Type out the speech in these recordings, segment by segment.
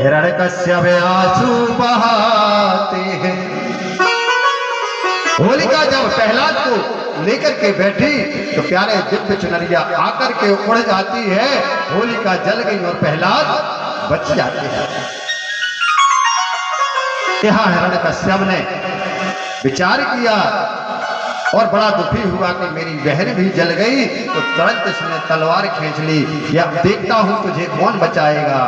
हिरण्यकश्यप आंसू बहाते हैं। होलिका जब प्रहलाद को लेकर के बैठी तो प्यारे दिव्य चुनरिया आकर के उड़ जाती है। होलिका जल गई और प्रहलाद बच जाते हैं। यहाँ हिरण्यकश्यप ने विचार किया और बड़ा दुखी हुआ कि मेरी बहन भी जल गई, तो तुरंत उसने तलवार खींच ली। या देखता हूं तुझे कौन बचाएगा।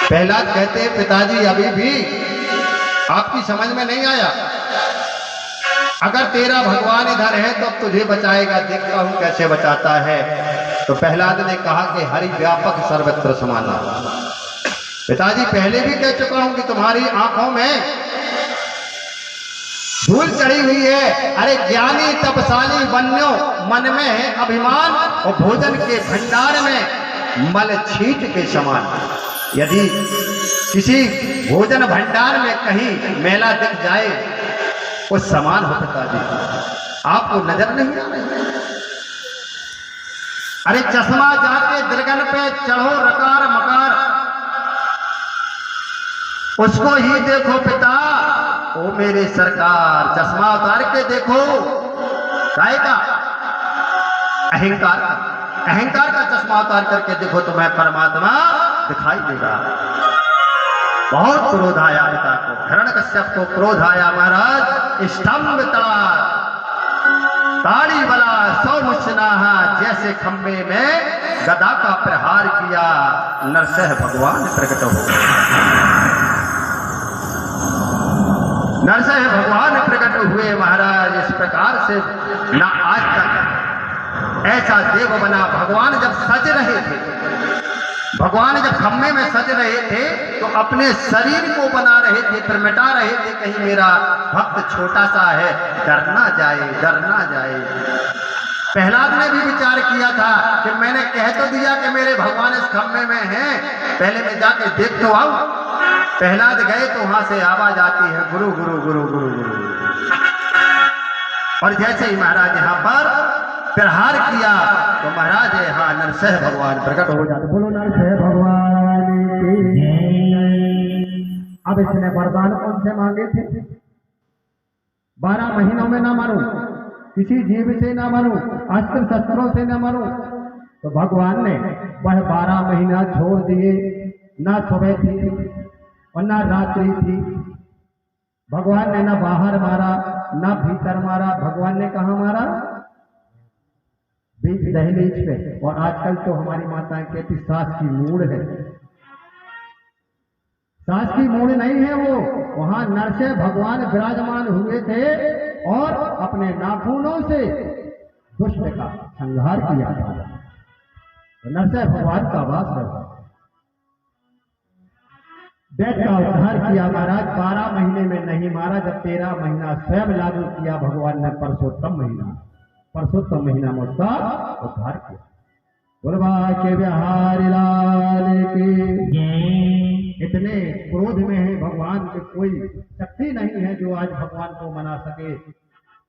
प्रहलाद कहते हैं पिताजी अभी भी आपकी समझ में नहीं आया। अगर तेरा भगवान इधर है तो अब तुझे बचाएगा, देखता हूं कैसे बचाता है। तो प्रहलाद ने कहा कि हरि व्यापक सर्वत्र समाना। पिताजी पहले भी कह चुका हूं कि तुम्हारी आंखों में धूल चढ़ी हुई है। अरे ज्ञानी तपशाली बन्यो मन में है अभिमान, और भोजन के भंडार में मल छींट के समान। यदि किसी भोजन भंडार में कहीं मैला दिख जाए उस समान हो पिताजी। आपको नजर नहीं आ रही? अरे चश्मा जाके दर्गन पे चढ़ो रकार मकार, उसको ही देखो पिता ओ मेरे सरकार। चश्मा उतार के देखो, काय का? अहंकार का। अहंकार का चश्मा उतार करके देखो तो मैं परमात्मा दिखाई देगा। बहुत क्रोध आया पिता को, हिरण्यकश्यप को क्रोध आया। महाराज स्तंभ तड़ा ताड़ी बला 100 मुचनाहा, जैसे खंबे में गदा का प्रहार किया। नरसिंह भगवान प्रकट हो गए। नरसिंह भगवान प्रकट हुए। महाराज इस प्रकार से ना आज तक ऐसा देव बना। भगवान जब सज रहे थे, भगवान जब खम्भे में सज रहे थे तो अपने शरीर को बना रहे थे, फिर मिटा रहे थे कहीं मेरा भक्त छोटा सा है, डर ना जाए, डर ना जाए। प्रहलाद ने भी विचार किया था कि मैंने कह तो दिया कि मेरे भगवान इस खम्भे में हैं, पहले मैं जाके देख तो आऊं। प्रहलाद गए तो वहां से आवाज आती है गुरु गुरु गुरु गुरु गुरु। और जैसे ही महाराज यहाँ पर प्रहार किया तो महाराज यहाँ नरसिंह भगवान प्रकट हो जाते। बोलो नरसिंह भगवान की। अब इसने वरदान कौन से मांगे थे? 12 महीनों में ना मरूं, किसी जीव से ना मरूं, अस्त्र शस्त्रों से ना मरूं। तो भगवान ने वह 12 महीना छोड़ दिए। ना सुबह थी और ना रात्रि थी। भगवान ने ना बाहर मारा ना भीतर मारा। भगवान ने कहा मारा? बीच दहलीज पे। और आजकल तो हमारी माताएं कहती सास की मूड है। सास की मूड नहीं है वो। वहां नरसिंह भगवान विराजमान हुए थे और अपने नाखूनों से दुष्ट का संहार किया था। तो नरसिंह भगवान का वास है। दैत का उद्धार किया। महाराज 12 महीने में नहीं मारा, जब 13 महीना स्वयं लागू किया भगवान ने पुरुषोत्तम महीना में उसका उद्धार किया। बोलबा के बिहारी लाल की। इतने क्रोध में है भगवान के, कोई शक्ति नहीं है जो आज भगवान को मना सके।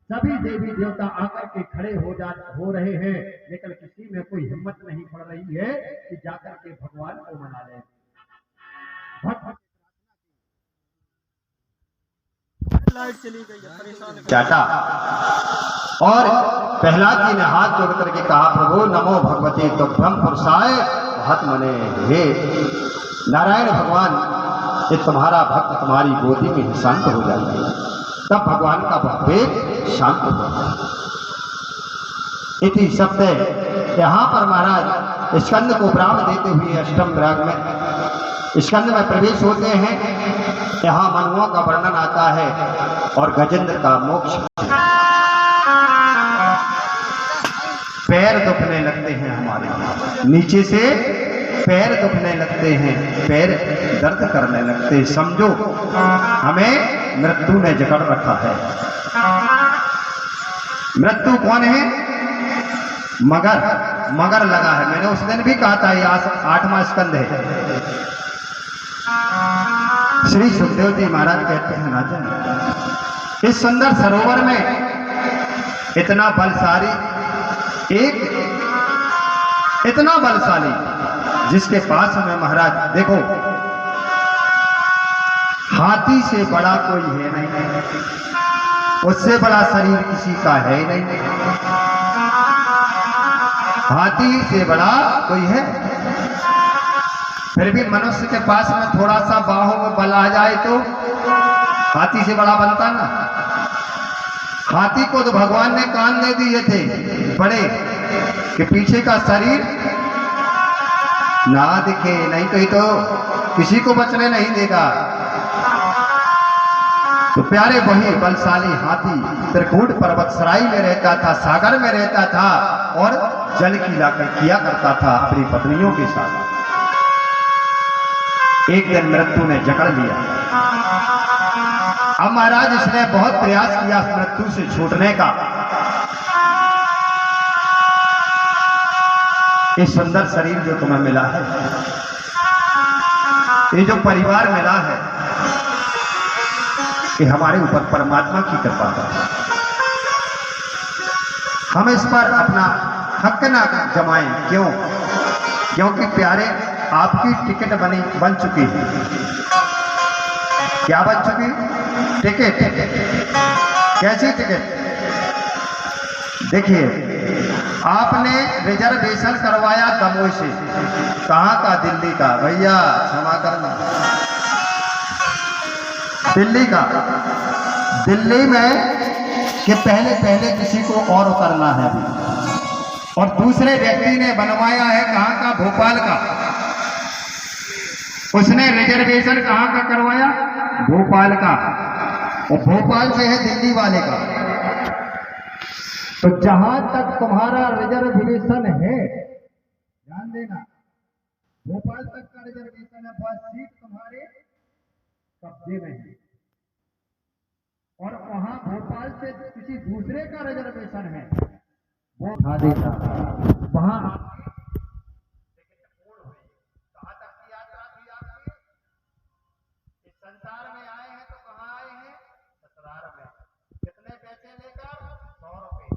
सभी देवी देवता आकर के खड़े हो रहे हैं, लेकिन किसी में कोई हिम्मत नहीं पड़ रही है कि जाकर के भगवान को मना ले। लाइट चली गई, परेशान चाटा। और प्रहलाद जी ने हाथ जोड़ करके कहा प्रभु नमो भगवते तुभ्यं पुरुषाय महात्मने। हे नारायण भगवान, ये तुम्हारा भक्त तुम्हारी गोदी में शांत हो जाएगा। तब भगवान का भक्ति शांत हो जाएगा। इति शब्द यहाँ पर महाराज स्कंद को ब्राह्म देते हुए अष्टम राग में स्कंद में प्रवेश होते हैं। यहाँ मनुओं का वर्णन आता है और गजेंद्र का मोक्ष। पैर दुखने लगते हैं हमारे, नीचे से पैर दुखने लगते हैं, पैर दर्द करने लगते हैं। समझो हमें मृत्यु ने जकड़ रखा है। मृत्यु कौन है? मगर लगा है। मैंने उस दिन भी कहा था ये 8वां स्कंद है। श्री सुखदेव जी महाराज कहते हैं राजन, इस सुंदर सरोवर में इतना बलशाली जिसके पास में महाराज देखो हाथी से बड़ा कोई है नहीं, उससे बड़ा शरीर किसी का है नहीं। हाथी से बड़ा कोई है, फिर भी मनुष्य के पास में थोड़ा सा बाहों में बल आ जाए तो हाथी से बड़ा बनता ना। हाथी को तो भगवान ने कान दे दिए थे बड़े कि पीछे का शरीर ना दिखे, नहीं तो ये तो किसी को बचने नहीं देगा। तो प्यारे वही बलशाली हाथी त्रिकूट पर्वत सराय में रहता था, सागर में रहता था और जल की लाकर किया करता था अपनी पत्नियों के साथ। एक दिन मृत्यु ने जकड़ लिया। अब महाराज इसने बहुत प्रयास किया मृत्यु से छूटने का। ये सुंदर शरीर जो तुम्हें मिला है, ये जो परिवार मिला है, ये हमारे ऊपर परमात्मा की कृपा है। हम इस पर अपना हक ना जमाएं। क्यों? क्योंकि प्यारे आपकी टिकट बन चुकी है। क्या बन चुकी? टिकट। कैसी टिकट? देखिए, आपने रिजर्वेशन करवाया दमोह से। कहाँ का? दिल्ली का। भैया क्षमा करना, दिल्ली का। दिल्ली में कि पहले किसी को और उतरना है अभी, और दूसरे व्यक्ति ने बनवाया है कहाँ का? भोपाल का। उसने रिजर्वेशन कहाँ का करवाया? भोपाल का, और भोपाल से है दिल्ली वाले का। तो जहां तक तुम्हारा रिजर्वेशन है, ध्यान देना, भोपाल तक का रिजर्वेशन है, बस सीट तुम्हारे कब्जे में है। और वहां भोपाल से किसी दूसरे का रिजर्वेशन है, वो उठा देगा। वहां कहां तक की यात्रा थी आपकी? इस संसार में आए हैं तो कहां आए हैं? ससुराल में। कितने पैसे लेकर? 100 रुपए।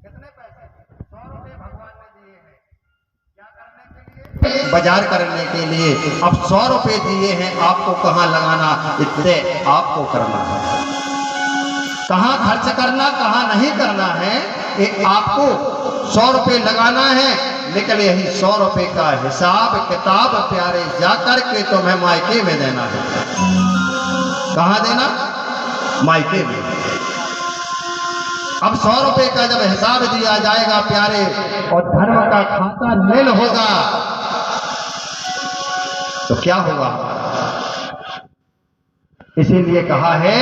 कितने पैसे? 100 रुपए भगवान ने दिए हैं। क्या करने के लिए? बाजार करने के लिए। अब 100 रुपए दिए हैं, आपको कहां लगाना, इतने आपको करना है। कहां खर्च करना, कहां नहीं करना है, एक आपको 100 रुपए लगाना है। लेकिन यही 100 रुपए का हिसाब किताब प्यारे जाकर के तुम्हें मायके में देना है। कहां देना? मायके में। अब 100 रुपए का जब हिसाब दिया जाएगा प्यारे, और धर्म का खाता नील होगा, तो क्या होगा? इसीलिए कहा है,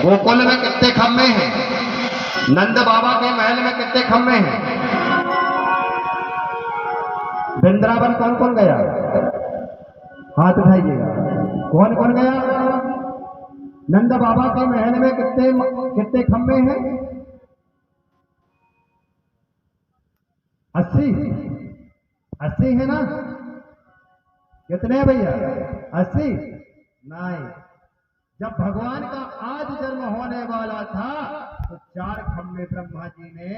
गोकुल में कितने खम्भे हैं, नंद बाबा के महल में कितने खम्भे हैं, वृंदावन कौन कौन गया? हाथ उठाइएगा। कौन कौन गया? नंद बाबा के महल में कितने खम्भे हैं? 80 है ना? कितने हैं भैया? 80 नहीं। जब भगवान का आज जन्म होने वाला था तो 4 खम्भे ब्रह्मा जी ने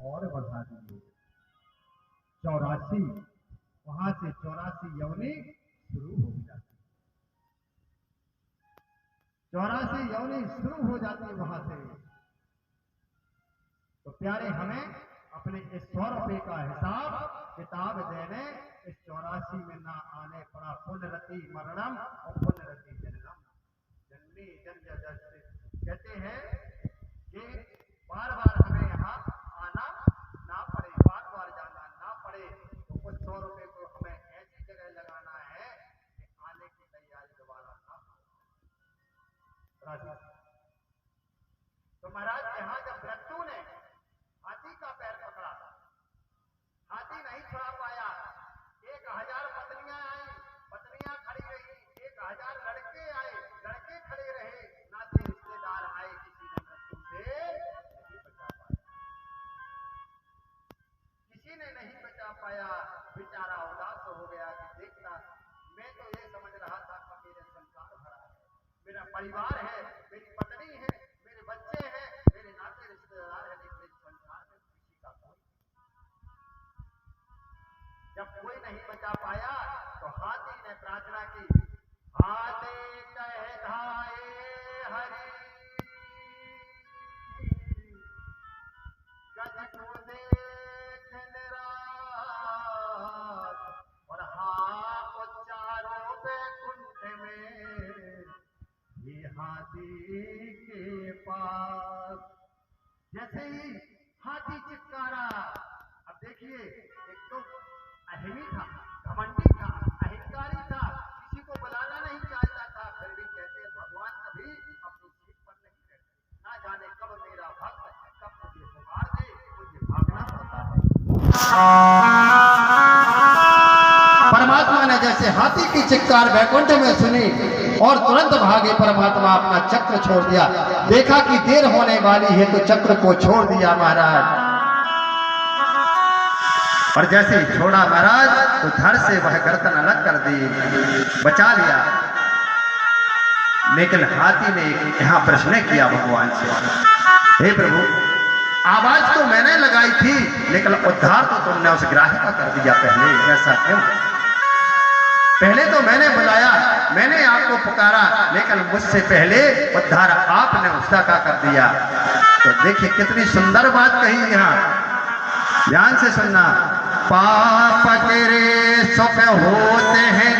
और बढ़ा दिए, 84। वहां से 84 यवनी शुरू हो जाती, 84 यवनी शुरू हो जाती वहां से। तो प्यारे, हमें अपने इस 100 रुपए का हिसाब किताब देने, इस 84 में ना आने पड़ा पुनरति मरणम और पुनरति जननम। जननी जन कहते हैं कि बार बार हमें यहाँ आना ना पड़े, बार बार जाना ना पड़े। तो कुछ 100 रुपए को हमें ऐसी जगह लगाना है कि आने की तैयारी दोबारा ना हो। तो महाराज, यहाँ जब मृत्यु ने हाथी का पैर पकड़ा, हाथी नहीं छुड़ा पाया। 1000 पत्नियां आई, पत्नियां खड़ी रही, 1000 लड़के आए, लड़के खड़े रहे, नाते रिश्तेदार आए, किसी ने मृत्यु से नहीं बचा पाया, किसी ने नहीं बचा पाया। बेचारा उदास हो गया कि देखता, मैं तो ये समझ रहा था कि मेरे संसार भरा है, मेरा परिवार है, मेरी पत्नी है, मेरे बच्चे हैं, मेरे नाते रिश्तेदार है, लेकिन इस संसार में किसी का कोई। जब कोई नहीं बचा पाया तो हाथी ने प्रार्थना की, बातें कह धाए हरि गज को देख निराश और हाँ चारों पे कुंड में ये हाथी के पास जैसे ही हाथी चित्कारा। अब देखिए एक तो अहिमी था, घमंडी था, अहंकारी था, किसी को बुलाना नहीं चाहता था, फिर भी कहते भगवान कभी अपनी सीट पर नहीं रहते, ना जाने कब मेरा भक्त कब मुझे पुकार दे, मुझे भागना पड़ता है। परमात्मा ने जैसे हाथी की चित्कार वैकुंठ में सुनी और तुरंत भागे परमात्मा, अपना चक्र छोड़ दिया। देखा कि देर होने वाली है तो चक्र को छोड़ दिया महाराज। और जैसे ही छोड़ा महाराज तो धड़ से वह गर्दन अलग कर दी, बचा लिया। लेकिन हाथी ने यहाँ प्रश्न किया भगवान से, हे प्रभु आवाज तो मैंने लगाई थी लेकिन उद्धार तो तुमने उस ग्राही का कर दिया पहले, ऐसा क्यों? पहले तो मैंने बुलाया, मैंने आपको पुकारा, लेकिन मुझसे पहले उद्धार आपने उसका का कर दिया। तो देखिए कितनी सुंदर बात कही यहाँ, ध्यान से सुनना। पाप करे सुख होते हैं,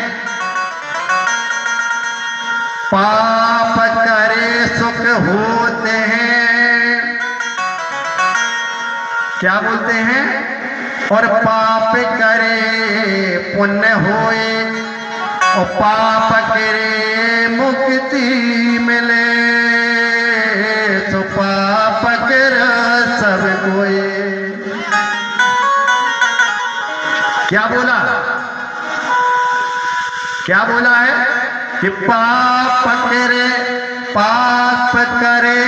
पाप करे सुख होते हैं, क्या बोलते हैं? और पाप करे पुण्य होए, और पाप करे मुक्ति मिले, तो पाप कर सब कोई। क्या बोला? क्या बोला है कि पाप करे, पाप करे,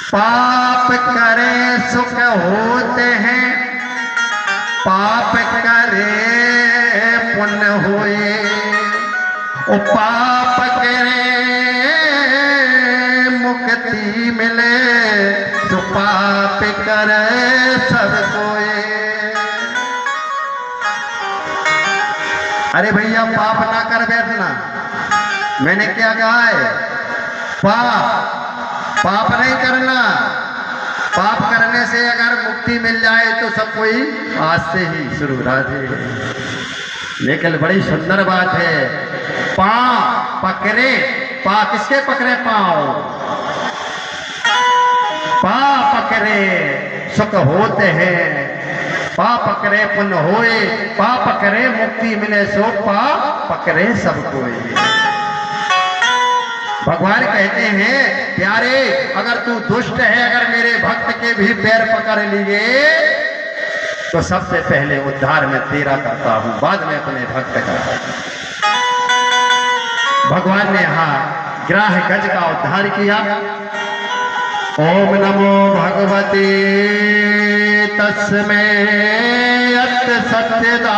पाप करे सुख होते हैं, पाप करे पुण्य हुए, ओ पाप करे मुक्ति मिले, तो पाप करे सब कोई। अरे भैया पाप ना कर बैठना, मैंने क्या कहा है? पाप नहीं करना। पाप करने से अगर मुक्ति मिल जाए तो सब कोई आज से ही शुरू राधे। लेकिन बड़ी सुंदर बात है, पाँव पकड़े, पा किसके पकड़े? पाँव पा पकड़े सुख होते हैं, पा पकड़े पुण्य होए, पा पकड़े मुक्ति मिले, सो पा पकड़े सब कोई। भगवान कहते हैं प्यारे अगर तू दुष्ट है, अगर मेरे भक्त के भी पैर पकड़ लिए तो सबसे पहले उद्धार में तेरा करता हूं, बाद में अपने भक्त का। भगवान ने यहाँ ग्राह गज का उद्धार किया। ओम नमो भगवते तस्मै अत सत्यदा